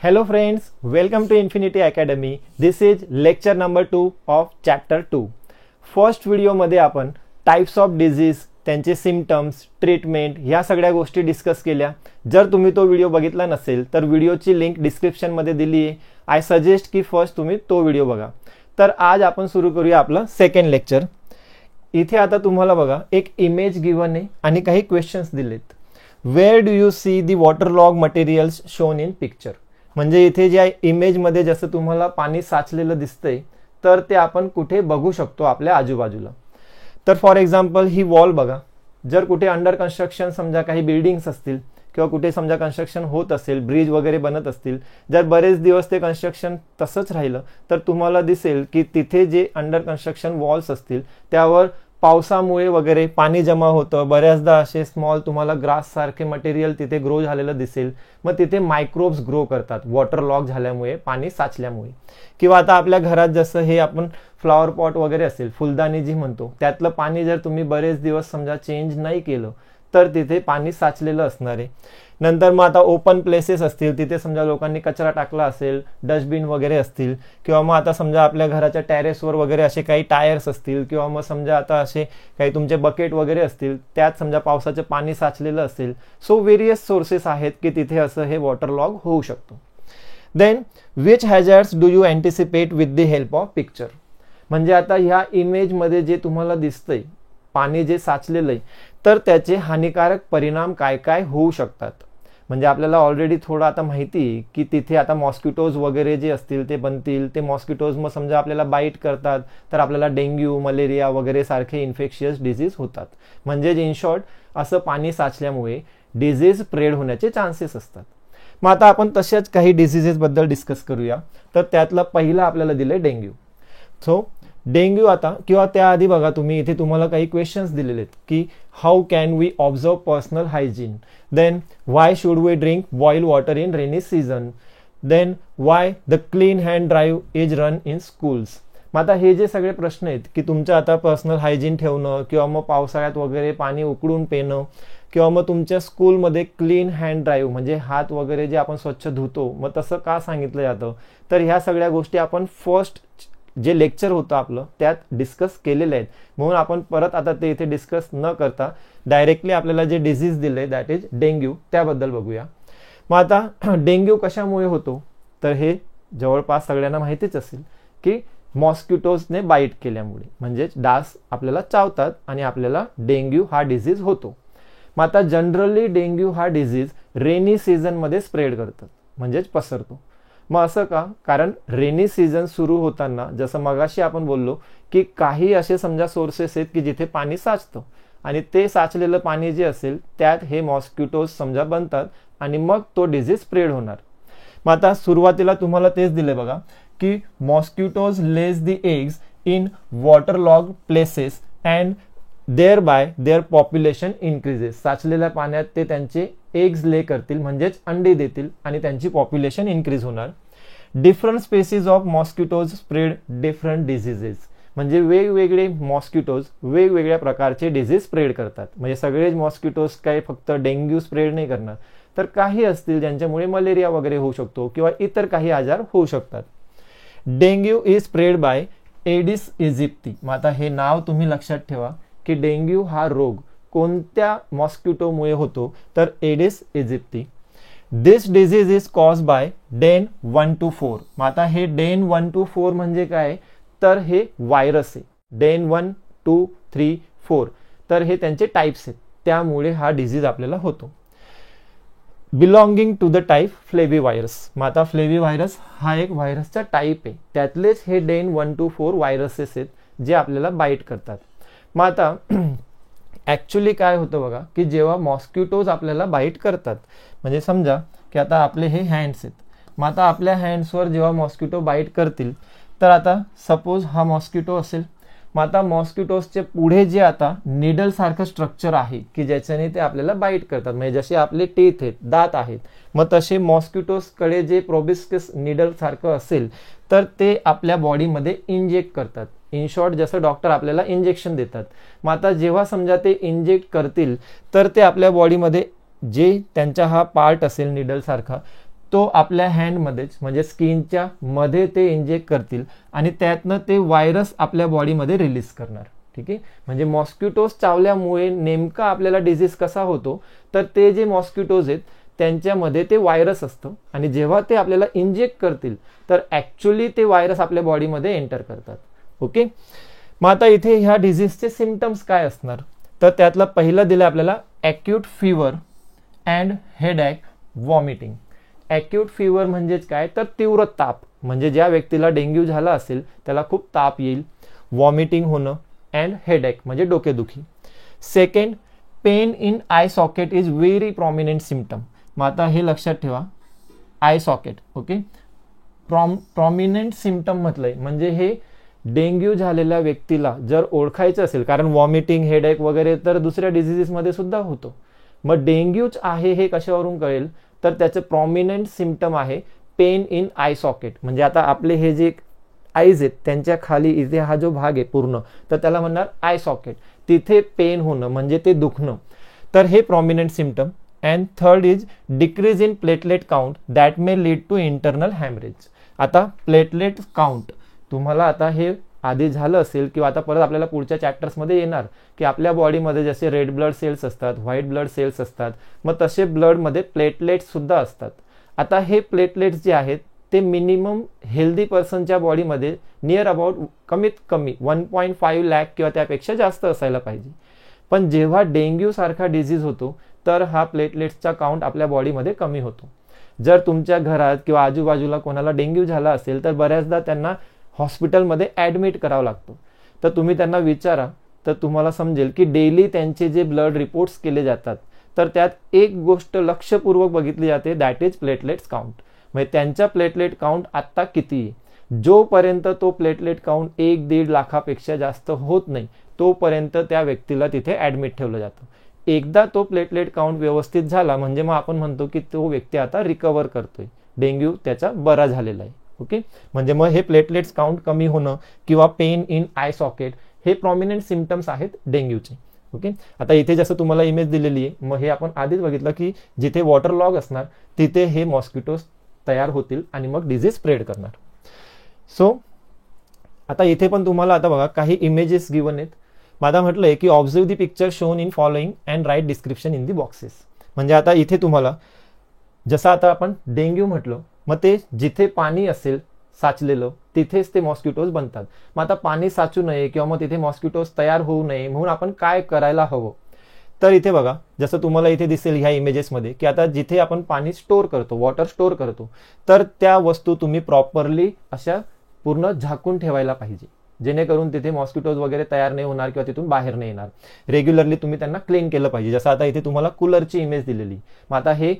Hello friends, welcome to Infinity Academy. This is lecture number 2 of chapter 2. First व्हिडिओमध्ये आपण types of disease, त्यांचे symptoms, treatment ह्या सगळ्या गोष्टी डिस्कस केल्या. जर तुम्ही तो व्हिडिओ बघितला नसेल तर व्हिडिओची लिंक डिस्क्रिप्शनमध्ये दिली आहे. आय सजेस्ट की फर्स्ट तुम्ही तो व्हिडिओ बघा. तर आज आपण सुरू करूया आपलं सेकंड लेक्चर. इथे आता तुम्हाला बघा एक इमेज गिवन आहे आणि काही क्वेश्चन्स दिलेत. Where do you see the waterlog materials shown in picture. म्हणजे इथे ज्या इमेजमध्ये जसं तुम्हाला पाणी साचलेलं दिसतंय तर ते आपण कुठे बघू शकतो आपल्या आजूबाजूला. तर फॉर एक्झाम्पल ही वॉल बघा. जर कुठे अंडर कन्स्ट्रक्शन समजा काही बिल्डिंग्स असतील किंवा कुठे समजा कन्स्ट्रक्शन होत असेल, ब्रिज वगैरे बनत असतील, जर बरेच दिवस ते कन्स्ट्रक्शन तसंच राहिलं तर तुम्हाला दिसेल की तिथे जे अंडर कन्स्ट्रक्शन वॉल्स असतील त्यावर पावसामुळे वगैरे पाणी जमा होतं. बऱ्याचदा असे स्मॉल तुम्हाला ग्रास सारखे मटेरियल तिथे ग्रो झालेलं दिसेल. मग तिथे मायक्रोब्स ग्रो करतात वॉटर लॉक झाल्यामुळे, पाणी साचल्यामुळे. किंवा आता आपल्या घरात जसं हे आपण फ्लॉवर पॉट वगैरे असेल, फुलदाणी जी म्हणतो, त्यातलं पाणी जर तुम्ही बरेच दिवस समजा चेंज नाही केलं तर तिथे पाणी साचलेलं असणार आहे. नंतर मग आता ओपन प्लेसेस असतील, तिथे समजा लोकांनी कचरा टाकला असेल, डस्टबिन वगैरे असतील, किंवा मग आता समजा आपल्या घराच्या टेरेसवर वगैरे असे काही टायर्स असतील, किंवा मग समजा आता असे काही तुमचे बकेट वगैरे असतील, त्यात समजा पावसाचं पाणी साचलेलं असेल. सो व्हेरियस सोर्सेस आहेत की तिथे असं हे वॉटर लॉग होऊ शकतो. Then which hazards do you anticipate with the help of picture. म्हणजे आता ह्या इमेजमध्ये जे तुम्हाला दिसतंय पाणी जे साचलेलं आहे तर त्याचे हानिकारक परिणाम काय काय होऊ शकतात. म्हणजे आपल्याला ऑलरेडी थोडं आता माहिती आहे की तिथे आता मॉस्किटोज वगैरे जे असतील ते बनतील. ते मॉस्किटोज मग समजा आपल्याला बाईट करतात तर आपल्याला डेंग्यू, मलेरिया वगैरे सारखे इन्फेक्शियस डिजीज होतात. म्हणजे इन शॉर्ट असं पाणी साचल्यामुळे डिजीज स्प्रेड होण्याचे चान्सेस असतात. मग आता आपण तशाच काही डिसीजेसबद्दल डिस्कस करूया. तर त्यातला पहिला आपल्याला दिलंय डेंग्यू. सो डेंग्यू आता किंवा त्याआधी बघा तुम्ही इथे तुम्हाला काही क्वेश्चन्स दिलेले आहेत की how can we observe personal hygiene. Then why should we drink boil water in rainy season. Then why the clean hand drive is run in schools. मग आता हे जे सगळे प्रश्न आहेत की तुमचं आता पर्सनल हायजीन ठेवणं, किंवा मग पावसाळ्यात वगैरे पाणी उकळून पिणं, किंवा मग तुमच्या स्कूलमध्ये क्लीन हँड ड्राईव्ह म्हणजे हात वगैरे जे आपण स्वच्छ धुतो, मग तसं का सांगितलं जातं. तर ह्या सगळ्या गोष्टी आपण फर्स्ट जे लेक्चर होतं आपलं त्यात डिस्कस केलेले आहेत. म्हणून आपण परत आता ते इथे डिस्कस न करता डायरेक्टली आपल्याला जे डिझीज दिले दॅट इज डेंग्यू त्याबद्दल बघूया. मग आता डेंग्यू कशामुळे होतो तर हे जवळपास सगळ्यांना माहितीच असेल की मॉस्किटोजने बाईट केल्यामुळे, म्हणजेच डास आपल्याला चावतात आणि आपल्याला डेंग्यू हा डिझीज होतो. मग आता जनरली डेंग्यू हा डिझीज रेनी सीझनमध्ये स्प्रेड करतात, म्हणजेच पसरतो. मग असं का? कारण रेनी सीझन सुरू होताना जसं मगाशी आपण बोललो की काही असे समजा सोर्सेस आहेत की जिथे पाणी साचतं आणि ते साचलेलं पाणी जे असेल त्यात हे मॉस्किटोज समजा बनतात आणि मग तो डिझीज स्प्रेड होणार. मग आता सुरुवातीला तुम्हाला तेच दिले बघा की mosquitoes lays the eggs in water log places and there by their population increases. साचलेल्या पाण्यात ते त्यांचे एग्स ले करतील, म्हणजेच अंडी देतील आणि त्यांची पॉप्युलेशन इन्क्रीज होणार. Different species of mosquitoes spread different diseases. म्हणजे वेगवेगळे मॉस्किटोज वेगवेगळ्या प्रकारचे डिझीज स्प्रेड करतात. म्हणजे सगळेच मॉस्किटोज काय फक्त डेंग्यू स्प्रेड नाही करणार, तर काही असतील ज्यांच्यामुळे मलेरिया वगैरे होऊ शकतो किंवा इतर काही आजार होऊ शकतात. Dengue is spread by Aedes aegypti. मग आता हे नाव तुम्ही लक्षात ठेवा की डेंग्यू हा रोग कोणत्या मॉस्किटोमुळे होतो तर Aedes aegypti. This disease is cause by den 1 to 4. मग आता हे डेन 1 to 4 म्हणजे काय तर हे व्हायरस आहे. डेन 1, 2, 3, 4 तर हे त्यांचे टाईप्स आहेत, त्यामुळे हा डिझीज आपल्याला होतो. Belonging to the type flavi virus. मग आता फ्लेवी व्हायरस हा एक व्हायरसचा टाईप आहे, त्यातलेच हे डेन 1 to 4 व्हायरसेस आहेत जे आपल्याला बाईट करतात. मग आता ॲक्च्युली काय होतं बघा की जेव्हा मॉस्किटोज आपल्याला बाईट करतात, म्हणजे समजा की आता आपले हे हँड्स आहेत. मग आता आपल्या हँड्सवर जेव्हा मॉस्किटो बाईट करतील तर आता सपोज हा मॉस्किटो असेल. मग आता मॉस्किटोजचे पुढे जे आता निडल सारखं स्ट्रक्चर आहे की ज्याच्याने ते आपल्याला बाईट करतात, म्हणजे जसे आपले टीथ आहेत, दात आहेत, मग तसे मॉस्किटोजकडे जे प्रोबिस्कस निडल सारखं असेल तर ते आपल्या बॉडीमध्ये इंजेक्ट करतात. इन शॉर्ट जसं डॉक्टर आपल्याला इंजेक्शन देतात. मग आता जेव्हा समजा ते इंजेक्ट करतील तर ते आपल्या बॉडीमध्ये जे त्यांचा हा पार्ट असेल निडल सारखा तो आपल्या हँडमध्येच म्हणजे स्किनच्या मध्ये ते इंजेक्ट करतील आणि त्यातनं ते व्हायरस आपल्या बॉडीमध्ये रिलीज करणार. ठीक आहे, म्हणजे मॉस्किटोज चावल्यामुळे नेमका आपल्याला डिझीज कसा होतो, तर ते जे मॉस्किटोज आहेत त्यांच्यामध्ये ते व्हायरस असतं आणि जेव्हा ते आपल्याला इंजेक्ट करतील तर ॲक्च्युली ते व्हायरस आपल्या बॉडीमध्ये एंटर करतात. ओके, मग आता इथे ह्या डिझीजचे सिम्पटम्स काय असणार, तर त्यातला पहिलं दिलं आपल्याला acute fever and headache, vomiting. Acute fever म्हणजेच काय, तर तीव्र ताप, म्हणजे ज्या व्यक्तीला डेंग्यू झाला असेल त्याला खूप ताप येईल. वॉमिटिंग होणं अँड हेडॅक म्हणजे डोकेदुखी. Second, pain in I socket is very prominent symptom. मग आता हे लक्षात ठेवा, I socket. Okay, prominent symptom म्हटलंय म्हणजे हे डेंग्यू झालेल्या व्यक्तीला जर ओळखायचं असेल, कारण वॉमिटिंग हेडेक वगैरे तर दुसऱ्या डिझिजेसमध्ये सुद्धा होतो, मग डेंग्यूच आहे हे कशावरून कळेल, तर त्याचं प्रॉमिनंट सिम्पटम आहे पेन इन आय सॉकेट. म्हणजे आता आपले हे जे आईज आहेत त्यांच्या खाली इथे हा जो भाग आहे पूर्ण, तर त्याला म्हणणार आय सॉकेट, तिथे पेन होणं म्हणजे ते दुखणं, तर हे prominent symptom. And third is decrease in platelet count that may lead to internal haemorrhage. आता प्लेटलेट काउंट तुम्हाला आता हे आधी झालं असेल किंवा आता परत आपल्याला पुढच्या चॅप्टर्समध्ये येणार की आपल्या बॉडीमध्ये जसे रेड ब्लड सेल्स असतात, व्हाईट ब्लड सेल्स असतात, मग तसे ब्लडमध्ये प्लेटलेट्स सुद्धा असतात. आता हे प्लेटलेट्स जे आहेत ते मिनिमम हेल्दी पर्सनच्या बॉडीमध्ये नियर अबाउट कमीत कमी 1.5 लाख किंवा त्यापेक्षा जास्त असायला पाहिजे. पण जेव्हा डेंग्यू सारखा डिझीज होतो तर हा प्लेटलेट्सचा काउंट आपल्या बॉडीमध्ये कमी होतो. जर तुमच्या घरात किंवा आजूबाजूला कोणाला डेंग्यू झाला असेल तर बऱ्याचदा त्यांना हॉस्पिटलमध्ये ॲडमिट करावं लागतं. तर तुम्ही त्यांना विचारा तर तुम्हाला समजेल की डेली त्यांचे जे ब्लड रिपोर्ट्स केले जातात तर त्यात एक गोष्ट लक्षपूर्वक बघितली जाते, दॅट इज प्लेटलेट्स काउंट. म्हणजे त्यांचा प्लेटलेट काउंट आत्ता किती आहे, जोपर्यंत तो प्लेटलेट काउंट 1-1.5 लाखापेक्षा जास्त होत नाही तोपर्यंत त्या व्यक्तीला तिथे ॲडमिट ठेवलं जातं. एकदा तो प्लेटलेट काउंट व्यवस्थित झाला म्हणजे मग आपण म्हणतो की तो व्यक्ती आता रिकवर करतोय, डेंग्यू त्याचा बरा झालेला आहे. ओके, म्हणजे मग हे प्लेटलेट्स काउंट कमी होणं किंवा पेन इन आय सॉकेट हे प्रॉमिनंट सिम्पटम्स आहेत डेंग्यूचे. ओके, आता इथे जसं तुम्हाला इमेज दिलेली आहे, मग हे आपण आधीच बघितलं की जिथे वॉटर लॉग असणार तिथे हे मॉस्किटोज तयार होतील आणि मग डिझीज स्प्रेड करणार. सो आता इथे पण तुम्हाला आता बघा काही इमेजेस गिवन आहेत. माझा म्हटलंय की observe the picture shown in following and write description in the boxes. म्हणजे आता इथे तुम्हाला जसं आता आपण डेंग्यू म्हटलं, मग ते जिथे पाणी असेल साचलेलं तिथेच ते मॉस्किटोज बनतात. मग आता पाणी साचू नये किंवा मग तिथे मॉस्किटोज तयार होऊ नये म्हणून आपण काय करायला हवं, तर इथे बघा जसं तुम्हाला इथे दिसेल ह्या इमेजेसमध्ये की आता जिथे आपण पाणी स्टोअर करतो, वॉटर स्टोअर करतो, तर त्या वस्तू तुम्ही प्रॉपरली अशा पूर्ण झाकून ठेवायला पाहिजे, जेणेकरून तिथे मॉस्किटोज वगैरे तयार नाही होणार किंवा तिथून बाहेर नाही येणार. रेग्युलरली तुम्ही त्यांना क्लीन केलं पाहिजे. जसं आता इथे तुम्हाला कूलरची इमेज दिलेली. मग आता हे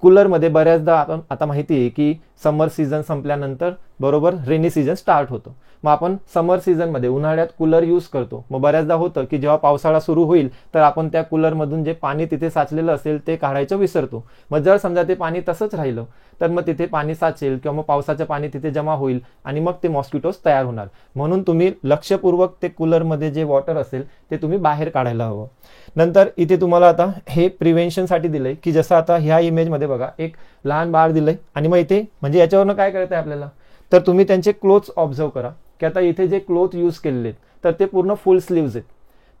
कूलरमध्ये बऱ्याचदा आपण आता माहिती आहे की समर सीझन संपल्यानंतर बरोबर रेनी सीझन स्टार्ट होतो. मग आपण समर सीझनमध्ये उन्हाळ्यात कूलर यूज करतो. मग बऱ्याचदा होतं की जेव्हा पावसाळा सुरू होईल तर आपण त्या कूलरमधून जे पाणी तिथे साचलेलं असेल ते काढायचं विसरतो. मग जर समजा ते पाणी तसंच राहिलं तर मग तिथे पाणी साचेल किंवा मग पावसाचं पाणी तिथे जमा होईल आणि मग ते मॉस्किटोज तयार होणार. म्हणून तुम्ही लक्षपूर्वक ते कूलरमध्ये जे वॉटर असेल ते तुम्ही बाहेर काढायला हवं. नंतर इथे तुम्हाला आता हे प्रिव्हेन्शनसाठी दिलंय की जसं आता ह्या इमेजमध्ये बघा एक लहान बाळ दिलंय आणि मग इथे म्हणजे याच्यावरनं काय कळतंय आपल्याला, तर तुम्ही त्यांचे क्लोथ्स ऑब्झर्व करा की आता इथे जे क्लोथ यूज केलेले आहेत तर ते पूर्ण फुल स्लीव्ज आहेत.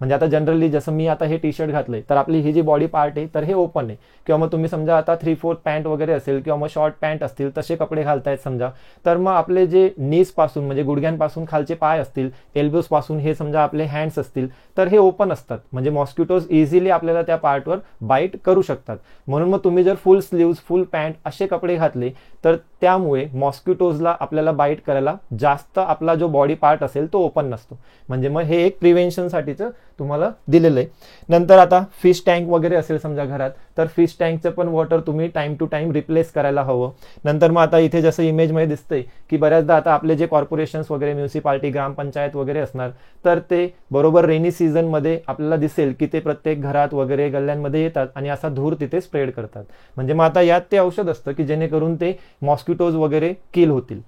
म्हणजे आता जनरली जसं मी आता हे टी शर्ट घातलंय तर आपली ही जी बॉडी पार्ट आहे तर हे ओपन आहे, किंवा मग तुम्ही समजा आता 3/4 पॅन्ट वगैरे असेल किंवा मग शॉर्ट पॅन्ट असतील तसे कपडे घालतायत समजा, तर मग आपले जे नीज पासून म्हणजे गुडघ्यांपासून खालचे पाय असतील, एल्बोज पासून हे समजा आपले हँड्स असतील तर हे ओपन असतात. म्हणजे मॉस्किटोज इझिली आपल्याला त्या पार्टवर बाईट करू शकतात. म्हणून मग तुम्ही जर फुल स्लीव्ज, फुल पॅन्ट असे कपडे घातले तर त्यामुळे मॉस्किटोजला आपल्याला बाईट करायला जास्त आपला जो बॉडी पार्ट असेल तो ओपन नसतो. म्हणजे मग हे एक प्रिव्हेन्शनसाठीचं तुम्हाला दिलेलं आहे. नंतर आता फिश टँक वगैरे असेल समजा घरात तर फिश टँकचं पण वॉटर तुम्ही टाइम टू टाइम रिप्लेस करायला हवं. नंतर मग आता इथे जसं इमेजमध्ये दिसतंय की बऱ्याचदा आता आपले जे कॉर्पोरेशन्स वगैरे, म्युन्सिपाल्टी, ग्रामपंचायत वगैरे असणार तर ते बरोबर रेनी सीझनमध्ये आपल्याला दिसेल की ते प्रत्येक घरात वगैरे गल्ल्यांमध्ये येतात आणि असा धूर तिथे स्प्रेड करतात. म्हणजे मग आता यात ते औषध असतं की जेणेकरून ते मॉस्किटोज वगैरे किल होतील.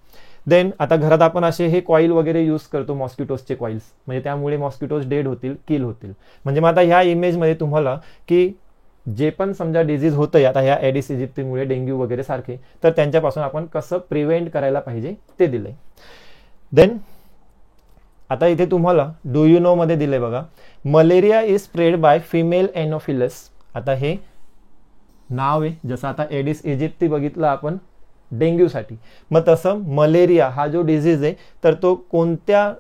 देन आता घरात आपण असे हे कॉईल वगैरे यूज करतो, मॉस्किटोजचे कॉईल्स, म्हणजे त्यामुळे मॉस्किटोज डेड होतील, किल होतील. म्हणजे मग आता ह्या इमेजमध्ये तुम्हाला की जे पण समजा डिझीज होतंय आता ह्या एडिस इजिप्तीमुळे, डेंग्यू वगैरे सारखे, तर त्यांच्यापासून आपण कसं प्रिव्हेंट करायला पाहिजे ते दिलंय. देन आता इथे तुम्हाला डू यू नो मध्ये दिलंय बघा, malaria is spread by female Anopheles. आता हे नाव आहे, जसं आता एडिस इजिप्ती बघितलं आपण डेंग्यूसाठी, मग तसं मलेरिया हा जो डिझीज आहे तर तो कोणत्या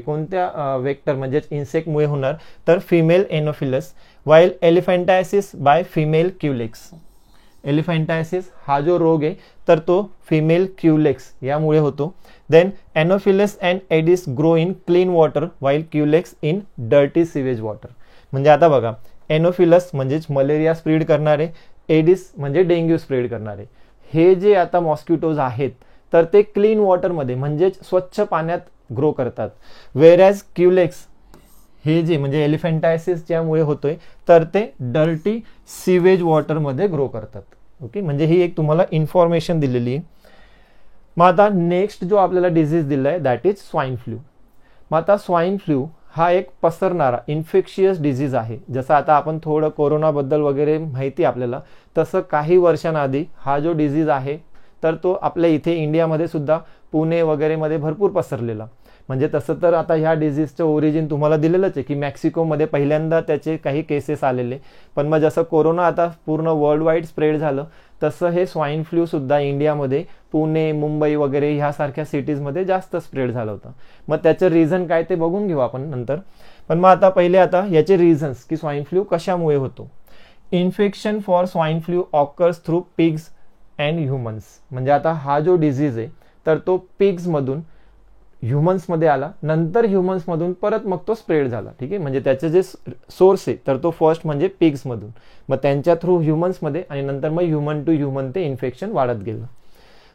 कोणत्या वेक्टर म्हणजेच इन्सेक्टमुळे होणार, तर female anopheles. While elephantiasis by female culex. Elephantiasis हा जो रोग आहे तर तो फिमेल क्युलेक्स यामुळे होतो. Then anopheles and aedes grow in clean water while culex in dirty sewage water. म्हणजे आता बघा, एनोफिलस म्हणजेच मलेरिया स्प्रेड करणारे, एडिस म्हणजे डेंग्यू स्प्रेड करणारे, हे जे आता मॉस्किटोज आहेत तर ते क्लीन वॉटरमध्ये म्हणजेच स्वच्छ पाण्यात ग्रो करतात. वेरॅज क्युलेक्स हे जे म्हणजे एलिफंटायसिस ज्यामुळे होतोय तर ते डर्टी सिवेज वॉटरमध्ये ग्रो करतात. ओके, म्हणजे ही एक तुम्हाला इन्फॉर्मेशन दिलेली आहे. मग आता नेक्स्ट जो आपल्याला डिझीज दिलाय दॅट इज स्वाईन फ्लू. मग आता स्वाईन फ्लू हा एक पसरणारा इन्फेक्शियस डिझीज आहे. जसं आता आपण थोडं कोरोनाबद्दल वगैरे माहिती आपल्याला, तसं काही वर्षांआधी हा जो डिझीज आहे तर तो आपल्या इथे इंडियामध्ये सुद्धा पुणे वगैरे मध्ये भरपूर पसरलेला. म्हणजे तसं तर आता ह्या डिझीजचं ओरिजिन तुम्हाला दिलेलंच आहे की मेक्सिकोमध्ये पहिल्यांदा त्याचे काही केसेस आलेले, पण मग जसं कोरोना आता पूर्ण वर्ल्ड वाईड स्प्रेड झालं तसं हे स्वाईन फ्लू सुद्धा इंडियामध्ये पुणे, मुंबई वगैरे ह्यासारख्या सिटीजमध्ये जास्त स्प्रेड झालं होतं. मग त्याचं रिझन काय ते बघून घेऊ आपण नंतर. पण मग आता पहिले आता याचे रिझन्स की स्वाईन फ्लू कशामुळे होतो. Infection for swine flu occurs through pigs and humans. म्हणजे आता हा जो डिझीज आहे तर तो पिग्समधून ह्युमन्समध्ये आला, नंतर ह्युमन्समधून परत मग तो स्प्रेड झाला. ठीक आहे, म्हणजे त्याचे जे सोर्स आहे तर तो फर्स्ट म्हणजे पिग्समधून, मग त्यांच्या थ्रू ह्युमन्समध्ये, आणि नंतर मग ह्युमन टू ह्युमन ते इन्फेक्शन वाढत गेलं.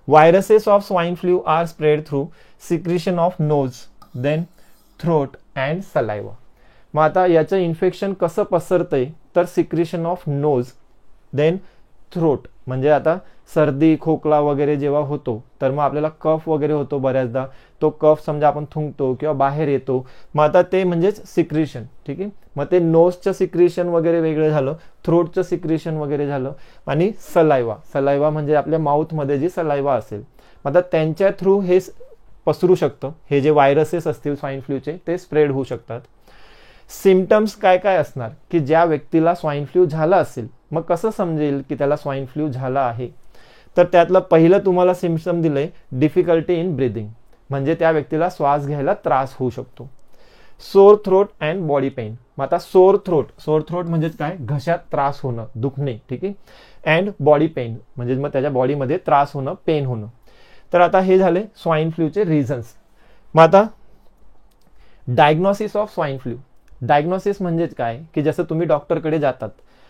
Viruses of swine flu are spread through secretion of nose, then throat and saliva. मग आता याचं इन्फेक्शन कसं पसरतंय तर secretion of nose, then throat, म्हणजे आता सर्दी खोकला वगैरे जेव्हा होतो तर मग आपल्याला कफ वगैरे होतो बऱ्याचदा, तो कफ समजा आपण थुंकतो किंवा बाहेर येतो, मग आता ते म्हणजेच सिक्रिशन. ठीक आहे, मग ते नोजचं सिक्रिशन वगैरे वेगळं झालं, थ्रोटचं सिक्रिशन वगैरे झालं, आणि सलायवा म्हणजे आपल्या माउथमध्ये जी सलायवा असेल, मग आता त्यांच्या थ्रू हे पसरू शकतं. हे जे व्हायरसेस असतील स्वाईन फ्लूचे ते स्प्रेड होऊ शकतात. सिम्पटम्स काय काय असणार की ज्या व्यक्तीला स्वाईन फ्लू झाला असेल मग कसं समजेल की त्याला स्वाईन फ्लू झाला आहे, तर त्यातलं पहिलं तुम्हाला सिम्पटम दिलंय डिफिकल्टी इन ब्रिदिंग, म्हणजे त्या व्यक्तीला श्वास घ्यायला त्रास होऊ शकतो. Sore throat and body pain. मग आता सोर थ्रोट म्हणजे काय, घशात त्रास होणं, दुखणे. ठीक आहे, अँड बॉडी पेन म्हणजे मग त्याच्या बॉडीमध्ये त्रास होणं, पेन होणं. तर आता हे झाले स्वाईन फ्लूचे रिझन्स. मग आता diagnosis of swine flu. Diagnosis म्हणजेच काय की जसं तुम्ही डॉक्टरकडे जातात,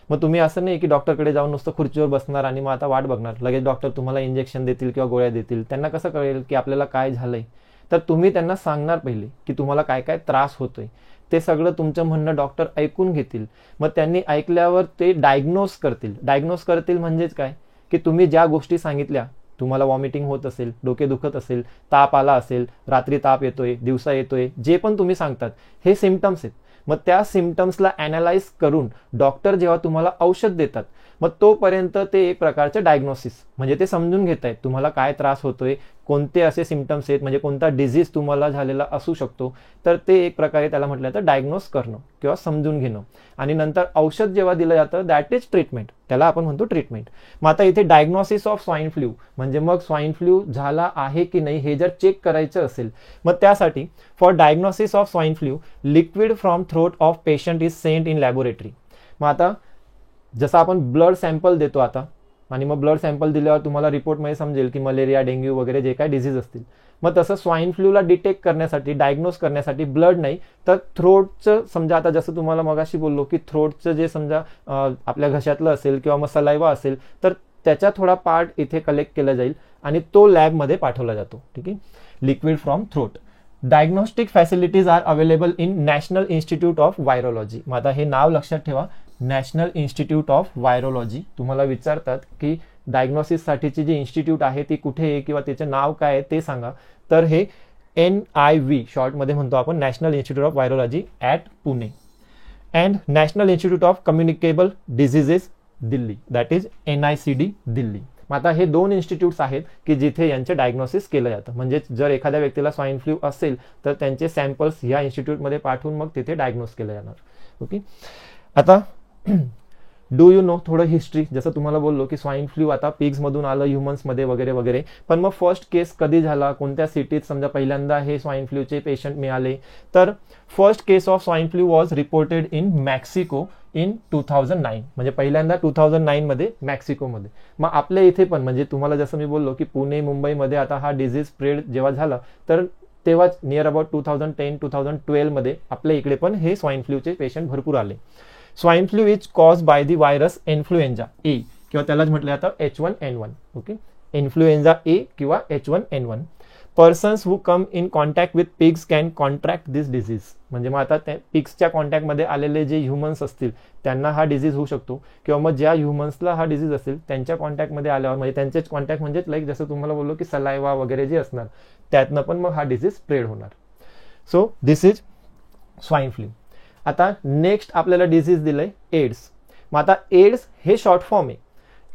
मग तुम्ही असं नाही की डॉक्टरकडे जाऊन नुसतं खुर्चीवर बसणार आणि मग आता वाट बघणार, लगेच डॉक्टर तुम्हाला इंजेक्शन देतील किंवा गोळ्या देतील. त्यांना कसं कळेल की आपल्याला काय झालंय, तर तुम्ही त्यांना सांगणार पहिले की तुम्हाला काय काय त्रास होतोय. ते सगळं तुमचं म्हणणं डॉक्टर ऐकून घेतील, मग त्यांनी ऐकल्यावर ते डायग्नोज करतील म्हणजेच काय की तुम्ही ज्या गोष्टी सांगितल्या, तुम्हाला वॉमिटिंग होत असेल, डोके दुखत असेल, ताप आला असेल, रात्री ताप येतोय, दिवसा येतोय, जे पण तुम्ही सांगतात हे सिम्पटम्स आहेत. मग त्या सिम्पटम्सला अॅनालाइज करून डॉक्टर जेव्हा तुम्हाला औषध देतात मग तोपर्यंत ते एक प्रकारचं डायग्नोसिस, म्हणजे ते समजून घेत आहेत तुम्हाला काय त्रास होतोय, कोणते असे सिम्पटम्स आहेत, म्हणजे कोणता डिझीज तुम्हाला झालेला असू शकतो, तर ते एक प्रकारे त्याला म्हटलं तर डायग्नोस करणं किंवा समजून घेणं. आणि नंतर औषध जेव्हा दिलं जातं दॅट इज ट्रीटमेंट, त्याला आपण म्हणतो ट्रीटमेंट. मग आता इथे डायग्नोसिस ऑफ स्वाईन फ्लू म्हणजे मग स्वाईन फ्लू झाला आहे की नाही हे जर चेक करायचं असेल, मग त्यासाठी for diagnosis of swine flu liquid from throat of patient is sent in laboratory. मग आता जसं आपण ब्लड सॅम्पल देतो आता, आणि मग ब्लड सॅम्पल दिल्यावर तुम्हाला रिपोर्टमध्ये समजेल की मलेरिया, डेंग्यू वगैरे जे काय डिझीज असतील, मग तसं स्वाईन फ्लूला डिटेक्ट करण्यासाठी, डायग्नोज करण्यासाठी ब्लड नाही तर थ्रोटचं, समजा आता जसं तुम्हाला मगाशी बोललो की थ्रोटचं जे समजा आपल्या घशातलं असेल किंवा मग सलायवा असेल तर त्याचा थोडा पार्ट इथे कलेक्ट केला जाईल आणि तो लॅबमध्ये पाठवला जातो. ठीक आहे, liquid from throat. Diagnostic facilities are available in national institute of virology. मग आता हे नाव लक्षात ठेवा, नॅशनल इन्स्टिट्यूट ऑफ व्हायरोलॉजी. तुम्हाला विचारतात की डायग्नोसिससाठीची जी इन्स्टिट्यूट आहे ती कुठे आहे किंवा त्याचं नाव काय आहे ते सांगा, तर हे NIV शॉर्टमध्ये म्हणतो आपण, national institute of virology at Pune. And national institute of communicable diseases Delhi, that is NICD Delhi. मग आता हे 2 इन्स्टिट्यूट्स आहेत की जिथे यांचे डायग्नोसिस केलं जातं. म्हणजे जर एखाद्या व्यक्तीला स्वाईन फ्लू असेल तर त्यांचे सॅम्पल्स ह्या इन्स्टिट्यूटमध्ये पाठवून मग तिथे डायग्नोस केलं जाणार. ओके, आता डू यू नो थोडं हिस्ट्री. जसं तुम्हाला बोललो की स्वाईन फ्लू आता पिग्समधून आलं ह्युमन्समध्ये वगैरे वगैरे. पण मग फर्स्ट केस कधी झाला, कोणत्या सिटीत समजा पहिल्यांदा हे स्वाईन फ्लूचे पेशंट मिळाले, तर first case of swine flu was reported in Mexico in 2009. म्हणजे पहिल्यांदा 2009 मध्ये मॅक्सिकोमध्ये. मग आपल्या इथे पण म्हणजे तुम्हाला जसं मी बोललो की पुणे मुंबईमध्ये आता हा डिझीज स्प्रेड जेव्हा झाला तर तेव्हाच नियर अबाउट 2010-2012 मध्ये आपल्या इकडे पण हे स्वाईन फ्लूचे पेशंट भरपूर आले. Swine flu is cause by the virus influenza A किंवा त्यालाच म्हटलं जातं H1N1. ओके, इन्फ्लुएन्झा ए किंवा H1N1. Persons who come in contact with pigs can contract this disease. म्हणजे मग आता त्या पिग्सच्या कॉन्टॅक्टमध्ये आलेले जे ह्युमन्स असतील त्यांना हा डिझीज होऊ शकतो, किंवा मग ज्या ह्युमन्सला हा डिझीज असेल त्यांच्या कॉन्टॅक्टमध्ये आल्यावर म्हणजे त्यांचेच कॉन्टॅक्ट म्हणजे लाईक जसं तुम्हाला बोललो की सलायवा वगैरे जे असणार त्यातनं पण मग हा डिझीज स्प्रेड होणार. So this is swine flu. आता नेक्स्ट आपल्याला डिझीज दिलंय एड्स. मग आता एड्स हे शॉर्ट फॉर्म आहे.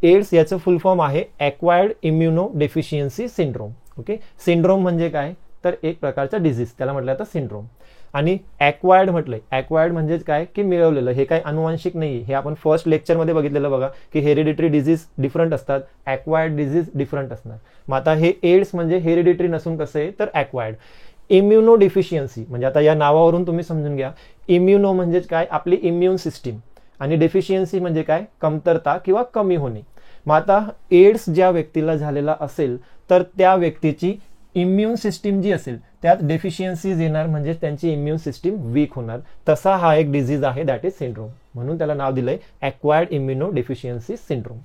एड्स याचं फुल फॉर्म आहे acquired immuno deficiency syndrome. Okay, syndrome म्हणजे काय तर एक प्रकारचा डिझीज, त्याला म्हटलं जातं सिंड्रोम. आणि ॲक्वायर्ड म्हटलंय, ॲक्वायर्ड म्हणजे काय की मिळवलेलं. हे काय अनुवांशिक नाही. हे आपण फर्स्ट लेक्चरमध्ये बघितलेलं बघा की हेरिडिटरी डिझीज डिफरंट असतात, ॲक्वायर्ड डिझीज डिफरंट असणार. मग आता हे एड्स म्हणजे हेरिडिटरी नसून कसं आहे तर ॲक्वायर्ड. इम्युनो डिफिशियन्सी म्हणजे आता या नावावरून तुम्ही समजून घ्या. इम्युनो म्हणजे काय आपली इम्युन सिस्टीम, आणि डेफिशियन्सी म्हणजे काय कमतरता किंवा कमी होणे. मग आता एड्स ज्या व्यक्तीला झालेला असेल तर त्या व्यक्तीची इम्युन सिस्टीम जी असेल त्यात डेफिशियन्सीज येणार, म्हणजे त्यांची इम्युन सिस्टीम वीक होणार. तसा हा एक डिझीज आहे दॅट इज सिंड्रोम. म्हणून त्याला नाव दिलंय acquired immuno deficiency syndrome.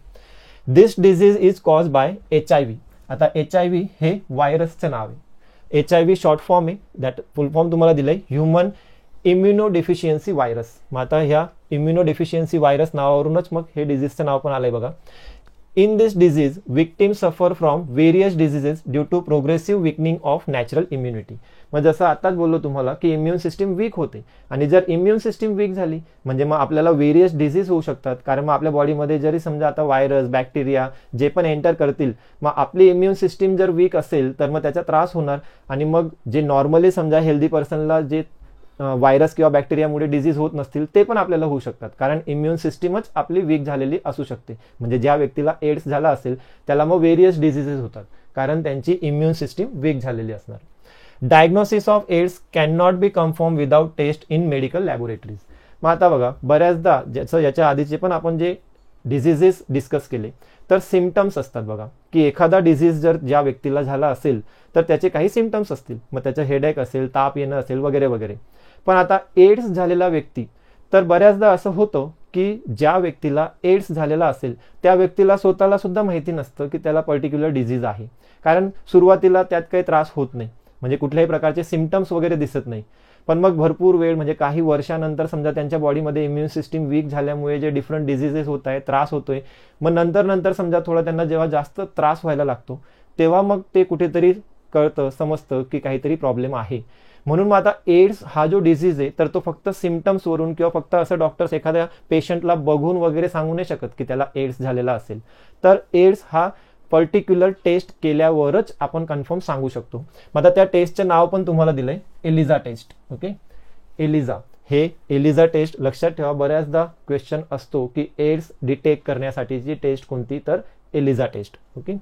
This disease is cause bye HIV. आता HIV हे व्हायरसचं नाव आहे. HIV शॉर्ट फॉर्म आहे, दॅट फुल फॉर्म तुम्हाला दिलंय ह्युमन इम्युनो डेफिशियन्सी व्हायरस. मग आता ह्या इम्युनो डेफिशियन्सी व्हायरस नावावरूनच मग हे डिझीजचं नाव पण आलंय बघा. In this disease victims suffer from various diseases due to progressive weakening of natural immunity. मग जसं आताच बोललो तुम्हाला की इम्युन सिस्टीम वीक होते, आणि जर इम्युन सिस्टीम वीक झाली म्हणजे मग आपल्याला व्हेरियस डिझीज होऊ शकतात. कारण मग आपल्या बॉडीमध्ये जरी समजा आता व्हायरस बॅक्टेरिया जे पण एंटर करतील, मग आपली इम्युन सिस्टीम जर वीक असेल तर मग त्याचा त्रास होणार. आणि मग जे नॉर्मली समजा हेल्दी पर्सनला जे व्हायरस किंवा बॅक्टेरियामुळे डिझीज होत नसतील ते पण आपल्याला होऊ शकतात, कारण इम्युन सिस्टीमच आपली वीक झालेली असू शकते. म्हणजे ज्या व्यक्तीला एड्स झाला असेल त्याला मग व्हेरियस डिझिजेस होतात कारण त्यांची इम्युन सिस्टीम वीक झालेली असणार. Diagnosis of AIDS can not be confirm without test in medical laboratories. मग आता बघा बऱ्याचदा ज्याचं याच्या आधीचे पण आपण जे डिझिजेस डिस्कस केले तर सिम्पटम्स असतात बघा, की एखादा डिझीज जर ज्या व्यक्तीला झाला असेल तर त्याचे काही सिम्पटम्स असतील. मग त्याचं हेडेक असेल, ताप येणं असेल वगैरे वगैरे. पण आता एड्स झालेला व्यक्ती तर बऱ्याचदा असं होतं की ज्या व्यक्तीला एड्स झालेला असेल त्या व्यक्तीला स्वतःला सुद्धा माहिती नसतं की त्याला पर्टिक्युलर डिझीज आहे, कारण सुरुवातीला त्यात काही त्रास होत नाही, म्हणजे कुठल्याही प्रकारचे सिम्पटम्स वगैरे दिसत नाही. पण मग भरपूर वेळ म्हणजे काही वर्षानंतर समजा त्यांच्या बॉडीमध्ये इम्युन सिस्टीम वीक झाल्यामुळे जे डिफरंट डिझिजेस होत आहे, त्रास होतोय, मग नंतर समजा थोडा त्यांना जेव्हा जास्त त्रास व्हायला लागतो तेव्हा मग ते कुठेतरी कळतं, समजतं की काहीतरी प्रॉब्लेम आहे. म्हणून मग आता एड्स हा जो डिझीज आहे तर तो फक्त सिम्पटम्सवरून किंवा फक्त असं डॉक्टर्स एखाद्या पेशंटला बघून वगैरे सांगू नाही शकत की त्याला एड्स झालेला असेल. तर एड्स हा पर्टिक्युलर टेस्ट केल्यावरच आपण कन्फर्म सांगू शकतो. मग आता त्या टेस्टचं नाव पण तुम्हाला दिलंय एलिझा टेस्ट. ओके, एलिझा हे एलिझा टेस्ट लक्षात ठेवा. बऱ्याचदा क्वेश्चन असतो की एड्स डिटेक्ट करण्यासाठीची टेस्ट कोणती तर ELISA test. Okay,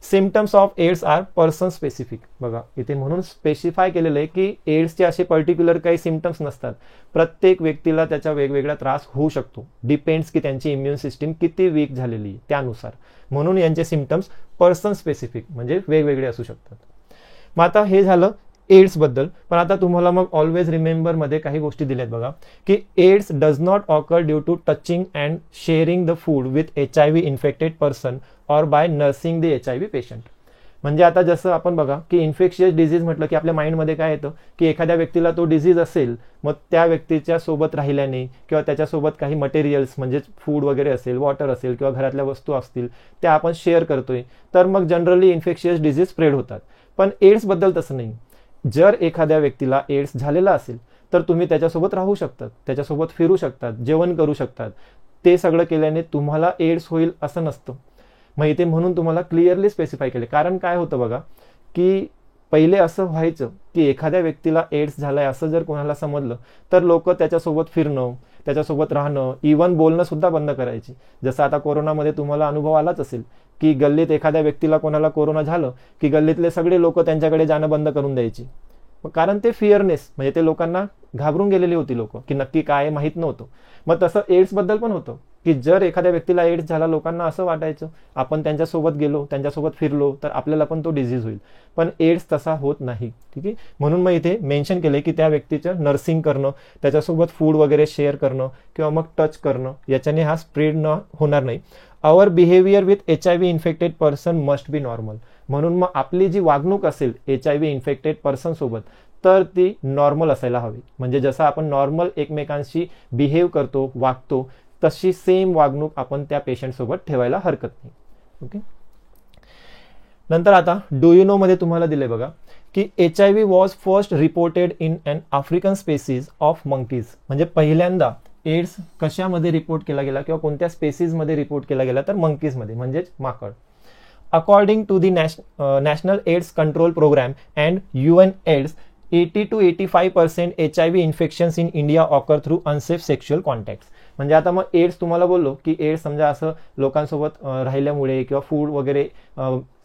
symptoms of AIDS are person specific. बघा इथे म्हणून स्पेसिफाय केलेलं आहे की एड्सचे असे पर्टिक्युलर काही सिम्पटम्स नसतात, प्रत्येक व्यक्तीला त्याचा वेगवेगळा त्रास होऊ शकतो. डिपेंड्स की त्यांची इम्युन सिस्टीम किती वीक झालेली आहे त्यानुसार. म्हणून यांचे सिम्पटम्स पर्सन स्पेसिफिक म्हणजे वेगवेगळे असू शकतात. मग आता हे झालं एड्स बद्दल. पण आता तुम्हाला मग ऑलवेज रिमेंबर मध्ये काही गोष्टी दिल्यात बघा, की AIDS does not occur due to touching and sharing the food with HIV infected person or by nursing the HIV patient. म्हणजे आता जसं आपण बघा की इन्फेक्शियस डिझीज म्हटलं की आपल्या माइंडमध्ये काय येतं की एखाद्या व्यक्तीला तो डिझीज असेल, मग त्या व्यक्तीच्या सोबत राहिल्याने किंवा त्याच्यासोबत काही मटेरियल्स म्हणजे फूड वगैरे असेल, वॉटर असेल किंवा घरातल्या वस्तू असतील त्या आपण शेअर करतोय, तर मग जनरली इन्फेक्शियस डिझीज स्प्रेड होतात. पण एड्स बद्दल तसं नाही. जर एखाद्या व्यक्तीला एड्स झालेला असेल तर तुम्ही त्याच्यासोबत राहू शकतात, त्याच्यासोबत फिरू शकतात, जेवण करू शकतात. ते सगळं केल्याने तुम्हाला एड्स होईल असं नसतं. मग इथे म्हणून तुम्हाला क्लिअरली स्पेसिफाय केले. कारण काय होतं बघा, की पहिले असं व्हायचं की एखाद्या व्यक्तीला एड्स झालाय असं जर कोणाला समजलं तर लोक त्याच्यासोबत फिरणं, त्याच्यासोबत राहणं, इव्हन बोलणं सुद्धा बंद करायची. जसं आता कोरोनामध्ये तुम्हाला अनुभव आलाच असेल की गल्लीत एखाद्या व्यक्तीला कोणाला कोरोना झालं की गल्लीतले सगळे लोक त्यांच्याकडे जाणं बंद करून द्यायची. कारण ते फिअरनेस, म्हणजे ते लोकांना घाबरून गेलेली होती लोक, की नक्की काय माहीत नव्हतं. मग तसं एड्स बद्दल पण होतं की जर एखाद्या व्यक्तीला एड्स झाला, लोकांना असं वाटायचं आपण त्यांच्यासोबत गेलो, त्यांच्यासोबत फिरलो तर आपल्याला पण तो डिझीज होईल. पण एड्स तसा होत नाही. ठीक आहे, म्हणून मग इथे मेन्शन केले की त्या व्यक्तीचं नर्सिंग करणं, त्याच्यासोबत फूड वगैरे शेअर करणं किंवा मग टच करणं, याच्याने हा स्प्रेड होणार नाही. Our behaviour with HIV infected person must be normal. म्हणून मग आपली जी वागणूक असेल HIV इन्फेक्टेड पर्सन सोबत तर ती नॉर्मल असायला हवी. म्हणजे जसं आपण नॉर्मल एकमेकांशी बिहेव करतो, वागतो, तशी सेम वागणूक आपण त्या पेशंट सोबत ठेवायला हरकत नाही. ओके, नंतर आता डू यू नो मध्ये तुम्हाला दिले बघा की HIV was first reported in an African species of monkeys. म्हणजे पहिल्यांदा एड्स कशामध्ये रिपोर्ट केला गेला किंवा कोणत्या स्पेसीजमध्ये रिपोर्ट केला गेला तर मंकीजमध्ये, म्हणजेच माकड. According to the national AIDS control programme and UN AIDS 80 to 85% HIV infections in India occur through unsafe sexual contact. म्हणजे आता मग एड्स तुम्हाला बोललो की एड्स समजा असं लोकांसोबत राहिल्यामुळे किंवा फूड वगैरे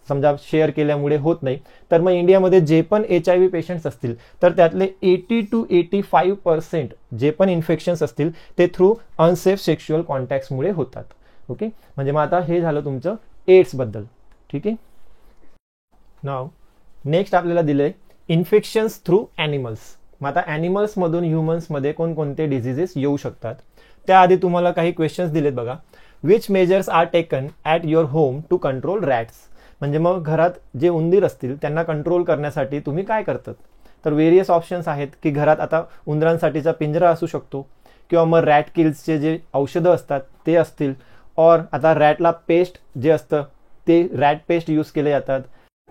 समजा शेअर केल्यामुळे होत नाही, तर मग इंडियामध्ये जे पण HIV पेशंट्स असतील तर त्यातले 80 to 85% जे पण इन्फेक्शन्स असतील ते थ्रू अनसेफ सेक्शुअल कॉन्टॅक्ट्समुळे होतात. ओके, म्हणजे मग आता हे झालं तुमचं एड्स बद्दल. ठीक आहे, नाव नेक्स्ट आपल्याला दिलंय इन्फेक्शन्स थ्रू ॲनिमल्स. मग आता ॲनिमल्समधून ह्युमन्समध्ये कोणकोणते डिझिजेस येऊ शकतात. त्याआधी तुम्हाला काही क्वेश्चन्स दिलेत बघा. Which measures are taken at your home to control rats. म्हणजे मग घरात जे उंदीर असतील त्यांना कंट्रोल करण्यासाठी तुम्ही काय करतात. तर व्हेरियस ऑप्शन्स आहेत की घरात आता उंदरांसाठीचा पिंजरा असू शकतो किंवा मग रॅट किल्सचे जे औषधं असतात ते असतील, और आता रॅटला पेस्ट जे असतं ते रॅट पेस्ट यूज केले जातात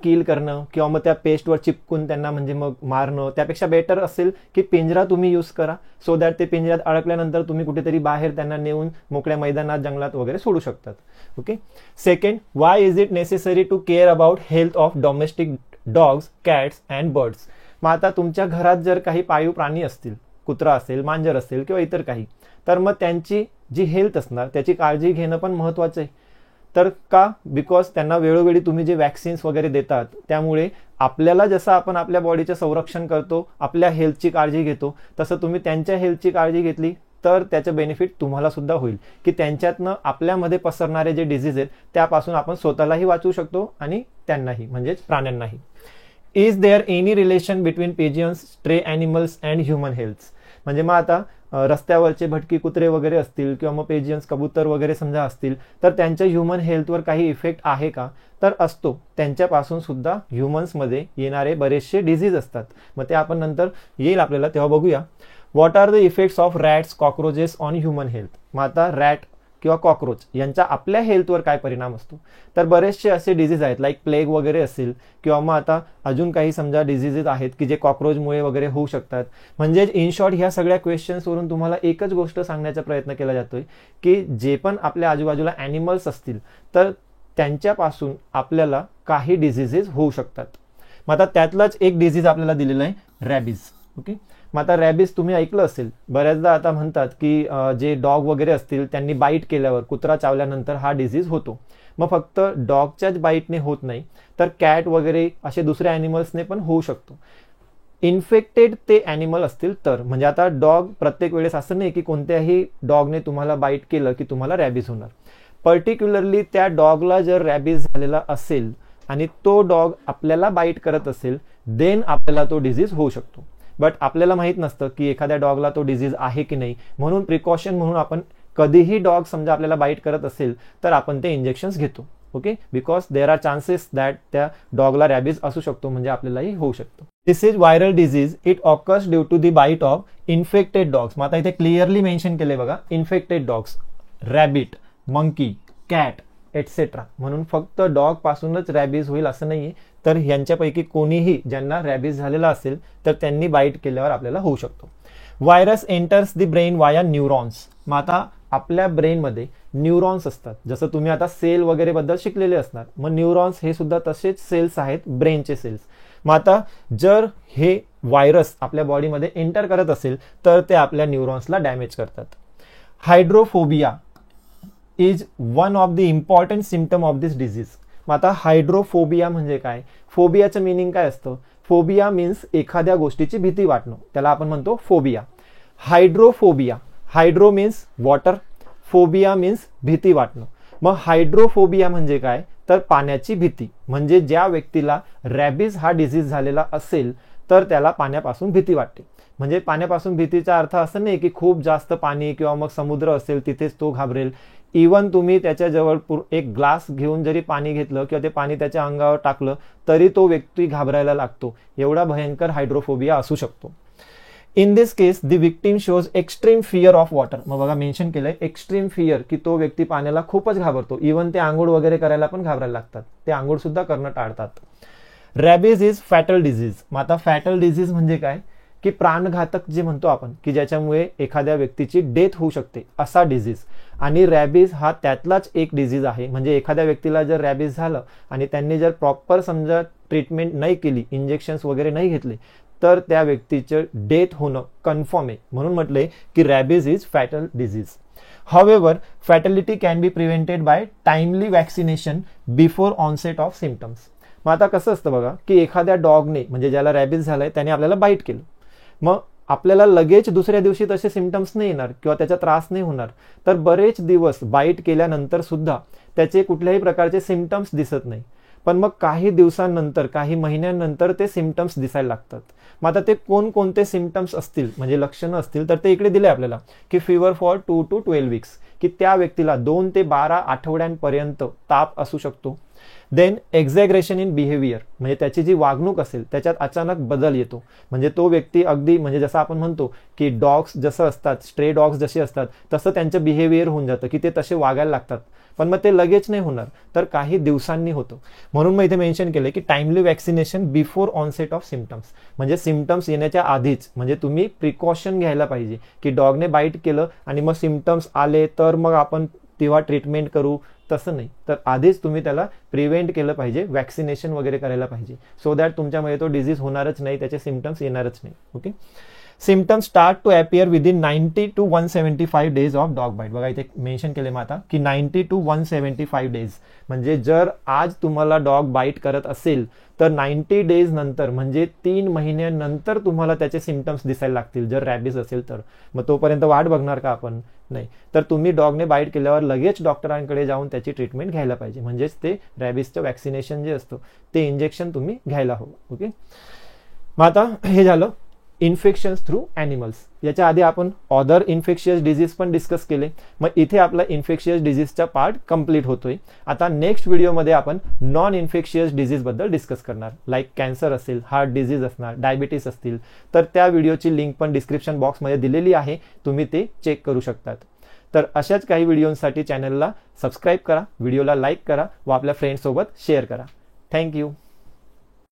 किल करणं किंवा मग त्या पेस्टवर चिपकून त्यांना म्हणजे मग मारणं. त्यापेक्षा बेटर असेल की पिंजरा तुम्ही यूज करा, सो दॅट ते पिंजऱ्यात अडकल्यानंतर तुम्ही कुठेतरी बाहेर त्यांना नेऊन मोकळ्या मैदानात, जंगलात वगैरे सोडू शकतात. Okay, second, why is it necessary to care about health of domestic dogs, cats and birds. मग आता तुमच्या घरात जर काही पाळीव प्राणी असतील, कुत्रा असेल, मांजर असेल किंवा इतर काही, तर मग त्यांची जी हेल्थ असणार त्याची काळजी घेणं पण महत्त्वाचं आहे. तर का? बिकॉज त्यांना वेळोवेळी तुम्ही जे वॅक्सिन्स वगैरे देतात त्यामुळे आपल्याला जसं आपण आपल्या बॉडीचं संरक्षण करतो, आपल्या हेल्थची काळजी घेतो, तसं तुम्ही त्यांच्या हेल्थची काळजी घेतली तर त्याचं बेनिफिट तुम्हाला सुद्धा होईल की त्यांच्यातनं आपल्यामध्ये पसरणारे जे डिझीज आहेत त्यापासून आपण स्वतःलाही वाचवू शकतो आणि त्यांनाही, म्हणजेच प्राण्यांनाही. Is there any relation between pigeons, stray animals and human health. म्हणजे मग आता रस्त्यावरचे भटकी कुत्रे वगैरे असतील किंवा मग पेजियन्स, कबूतर वगैरे समजा असतील तर त्यांच्या ह्युमन हेल्थवर काही इफेक्ट आहे का? तर असतो. त्यांच्यापासून सुद्धा ह्युमन्समध्ये येणारे बरेचसे डिझीज असतात. मग ते आपण नंतर येईल आपल्याला तेव्हा बघूया. What are the effects of rats, cockroaches on human health. मग आता रॅट किंवा कॉक्रोच यांचा आपल्या हेल्थवर काय परिणाम असतो. तर बरेचसे असे डिझीज आहेत लाईक प्लेग वगैरे असेल किंवा मग आता अजून काही समजा डिझीजेस आहेत की जे कॉक्रोचमुळे वगैरे होऊ शकतात. म्हणजे इन शॉर्ट ह्या सगळ्या क्वेश्चन्सवरून तुम्हाला एकच गोष्ट सांगण्याचा प्रयत्न केला जातोय की जे पण आपल्या आजूबाजूला ॲनिमल्स असतील तर त्यांच्यापासून आपल्याला काही डिझिजेस होऊ शकतात. मग आता त्यातलाच एक डिझीज आपल्याला दिलेला आहे रॅबीज. ओके, मग आता रॅबीज तुम्ही ऐकलं असेल बऱ्याचदा. आता म्हणतात की जे डॉग वगैरे असतील त्यांनी बाईट केल्यावर, कुत्रा चावल्यानंतर हा डिझीज होतो. मग फक्त डॉगच्याच बाईटने होत नाही तर कॅट वगैरे असे दुसऱ्या ॲनिमल्सने पण होऊ शकतो. इन्फेक्टेड ते ॲनिमल असतील तर. म्हणजे आता डॉग प्रत्येक वेळेस असं नाही की कोणत्याही डॉगने तुम्हाला बाईट केलं की तुम्हाला रॅबीज होणार. पर्टिक्युलरली त्या डॉगला जर रॅबीज झालेला असेल आणि तो डॉग आपल्याला बाईट करत असेल देन आपल्याला तो डिझीज होऊ शकतो. बट आपल्याला माहीत नसतं की एखाद्या डॉगला तो डिझीज आहे की नाही, म्हणून प्रिकॉशन म्हणून आपण कधीही डॉग समजा आपल्याला बाईट करत असेल तर आपण ते इंजेक्शन्स घेतो. Okay, because there are chances that त्या डॉगला रॅबीज असू शकतो, म्हणजे आपल्यालाही होऊ शकतो. This is viral disease. It occurs due to the bite of infected dogs. मग आता इथे क्लिअरली मेन्शन केले बघा, infected dogs, rabbit, monkey, cat etcetera. म्हणून फक्त डॉग पासूनच रॅबीज होईल असं नाहीये, तर यांच्यापैकी कोणीही ज्यांना रॅबीज झालेला असेल तर त्यांनी बाईट केल्यावर आपल्याला होऊ शकतो. व्हायरस एंटर्स द ब्रेन वाया न्यूरॉन्स. मग आता आपल्या ब्रेनमध्ये न्यूरॉन्स असतात, जसं तुम्ही आता सेल वगैरे बद्दल शिकलेले असणार. मग न्यूरॉन्स हे सुद्धा तसेच सेल्स आहेत, ब्रेनचे सेल्स. मग आता जर हे व्हायरस आपल्या बॉडीमध्ये एंटर करत असेल तर ते आपल्या न्यूरॉन्सला डॅमेज करतात. Hydrophobia is one of the important symptom of this disease. मग आता हायड्रोफोबिया म्हणजे काय? फोबियाचं मिनिंग काय असतं? फोबिया मीन्स एखाद्या गोष्टीची भीती वाटणं, त्याला आपण म्हणतो phobia. Hydrophobia, hydro means water, phobia means भीती वाटणं. मग हायड्रोफोबिया म्हणजे काय? तर पाण्याची भीती. म्हणजे ज्या व्यक्तीला रॅबीज हा डिझीज झालेला असेल तर त्याला पाण्यापासून भीती वाटते. म्हणजे पाण्यापासून भीतीचा अर्थ असं नाही की खूप जास्त पाणी किंवा मग समुद्र असेल तिथेच तो घाबरेल. इवन तुम्ही त्याच्याजवळ एक ग्लास घेऊन जरी पाणी घेतलं किंवा ते पाणी त्याच्या अंगावर टाकलं तरी तो व्यक्ती घाबरायला लागतो. एवढा भयंकर हायड्रोफोबिया असू शकतो. In this case the victim shows extreme fear of water. मग बघा मेन्शन केलंय एक्स्ट्रीम फिअर, की तो व्यक्ती पाण्याला खूपच घाबरतो. इवन ते आंघोळ वगैरे करायला पण घाबरायला लागतात, ते आंघोळ सुद्धा करणं टाळतात. Rabies is fatal disease. मग आता फॅटल डिझीज म्हणजे काय? की प्राणघातक जे म्हणतो आपण, की ज्याच्यामुळे एखाद्या व्यक्तीची डेथ होऊ शकते असा डिझीज. आणि रॅबीज हा त्यातलाच एक डिझीज आहे. म्हणजे एखाद्या व्यक्तीला जर रॅबीज झालं आणि त्यांनी जर प्रॉपर समजा ट्रीटमेंट नाही केली, इंजेक्शन्स वगैरे नाही घेतले तर त्या व्यक्तीचं डेथ होणं कन्फर्म आहे. म्हणून म्हटलंय की rabies is fatal disease. However, fatality can be prevented by timely vaccination before onset of symptoms. मग आता कसं असतं बघा, की एखाद्या डॉगने म्हणजे ज्याला रॅबीज झालंय त्याने आपल्याला बाईट केलं, मग आपल्याला लगेच दुसऱ्या दिवशी तसे सिम्पटम्स नाही येणार किंवा त्याचा त्रास नाही होणार. तर बरेच दिवस बाईट केल्यानंतर सुद्धा त्याचे कुठल्याही प्रकारचे सिम्पटम्स दिसत नाही. पण मग काही दिवसांनंतर, काही महिन्यांनंतर ते सिम्पटम्स दिसायला लागतात. मग आता ते कोणकोणते सिम्पटम्स असतील म्हणजे लक्षणं असतील तर ते इकडे दिले आपल्याला, की फीवर फॉर 2 to 12 weeks, की त्या व्यक्तीला 2 ते 12 आठवड्यांपर्यंत ताप असू शकतो. देन एक्झॅग्रेशन इन बिहेवियर, म्हणजे त्याची जी वागणूक असेल त्याच्यात अचानक बदल येतो. म्हणजे तो व्यक्ती अगदी म्हणजे जसं आपण म्हणतो की डॉग्स जसं असतात, स्ट्रे डॉग्स जसे असतात तसं त्यांचं बिहेवियर होऊन जातं, की ते तसे वागायला लागतात. पण मग ते लगेच नाही होणार, तर काही दिवसांनी होतं. म्हणून मग इथे मेन्शन केलं की timely vaccination before onset of symptoms. म्हणजे सिम्पटम्स येण्याच्या आधीच म्हणजे तुम्ही प्रिकॉशन घ्यायला पाहिजे, की डॉगने बाईट केलं आणि मग सिम्पटम्स आले तर मग आपण तेव्हा ट्रीटमेंट करू, तसं नाही. तर आधीच तुम्ही त्याला प्रिव्हेंट केलं पाहिजे, वॅक्सिनेशन वगैरे करायला पाहिजे, सो दॅट तुमच्यामध्ये तो डिझीज होणारच नाही, त्याचे सिम्पटम्स येणारच नाही. Okay. Symptoms start to appear within 90 to 175 days of dog bite. बघा इथे मेन्शन केले मग आता की 90 to 175 डेज. म्हणजे जर आज तुम्हाला डॉग बाईट करत असेल तर 90 डेज नंतर म्हणजे 3 महिन्यानंतर तुम्हाला त्याचे सिम्पटम्स दिसायला लागतील. जर रॅबीज असेल तर मग तोपर्यंत वाट बघणार का आपण? नाही. तर तुम्ही डॉगने बाईट केल्यावर लगेच डॉक्टरांकडे जाऊन त्याची ट्रीटमेंट घ्यायला पाहिजे. म्हणजेच ते रॅबीजचं वॅक्सिनेशन जे असतं ते इंजेक्शन तुम्ही घ्यायला हवं. ओके. मग आता हे झालं इन्फेक्शन्स थ्रू ॲनिमल्स. याच्या आधी आपण अदर इन्फेक्शियस डिझीज पण डिस्कस केले. मग इथे आपला इन्फेक्शियस डिझीजचा पार्ट कंप्लीट होतोय. आता नेक्स्ट व्हिडिओमध्ये आपण नॉन इन्फेक्शियस डिझीज बद्दल डिस्कस करणार. लाईक कॅन्सर असेल, हार्ट डिझीज असणार, डायबिटीस असतील, तर त्या व्हिडिओची लिंक पण डिस्क्रिप्शन बॉक्समध्ये दिलेली आहे, तुम्ही ते चेक करू शकतात. तर अशाच काही व्हिडिओसाठी चॅनलला सबस्क्राईब करा, व्हिडिओला लाईक करा व आपल्या फ्रेंड्ससोबत शेअर करा. थँक्यू.